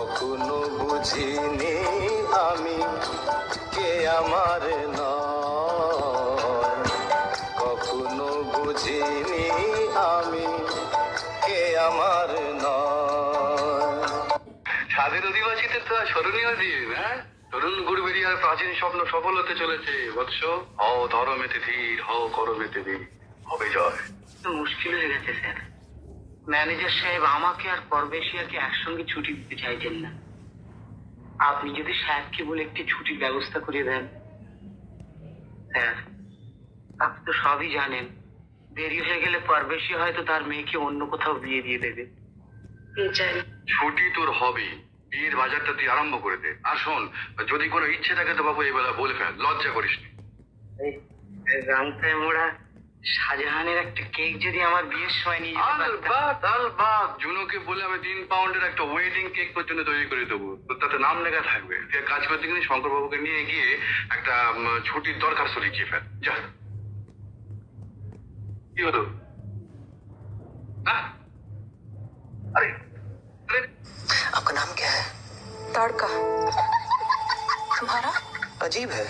কখনো বুঝিনি আমি কে আমার নয়, কখনো বুঝিনি আমি কে আমার নয়। স্বাধীন অধিবাসীদের তো স্মরণীয় দিন, হ্যাঁ? তরুণ গুরবেরিয়ার প্রাচীন স্বপ্ন সফল হতে চলেছে বৎস। হও ধরমেতে ধীর, হও করমেতে ধীর, হবে জয়। মুশকিল হয়ে গেছে স্যার। ম্যানেজার সাহেব আমাকে আর পরবেশিয়াকে একসঙ্গে ছুটি দিতে চাইছেন না। আপনি যদি সাহেবকে বলে একটি ছুটির ব্যবস্থা করে দেন। স্যার, আপনি তো সবই জানেন, দেরি হয়ে গেলে পরবেশিয়া হয়তো তার মেয়েকে অন্য কোথাও বিয়ে দিয়ে দেবে। ছুটি তোর হবে, বিয়ের বাজারটা তুই আরম্ভ করে দে। আর শোন, যদি কোনো ইচ্ছে থাকে তো বাবু এই বেলা বলে ফেল, লজ্জা করিস নি। গামছায় মোড়া শাহজাহানের একটা কেক যদি আমার বিয়ের সময় নিয়ে যেতে পারতাম। আলবাত জুনুকে বলে আমি 3 পাউন্ডের একটা ওয়েডিং কেক পর্যন্ত তৈরি করে দেবো। তোর তাতে নাম লেখা থাকবে। তুই এক কাজ করতে গেলে শঙ্করবাবুকে নিয়ে গিয়ে একটা ছুটির দরখাস্ত লিখিয়ে ফেল। যা, কি হলো? হ্যাঁ? আরে আরে आपका नाम क्या है? तड़का। तुम्हारा? अजीब है।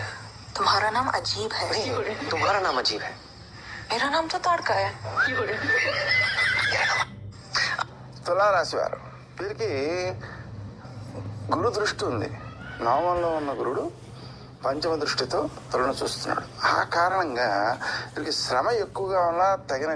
तुम्हारा नाम अजीब है। नहीं, तुम्हारा नाम अजीब है। मेरा नाम तो तड़का है। తులారాశి వారు వీరికి గురు దృష్టి ఉంది. నవమంలో ఉన్న గురుడు పంచమ దృష్టితో తులను చూస్తున్నాడు. ఆ కారణంగా వీరికి శ్రమ ఎక్కువగా ఉన్నా తగిన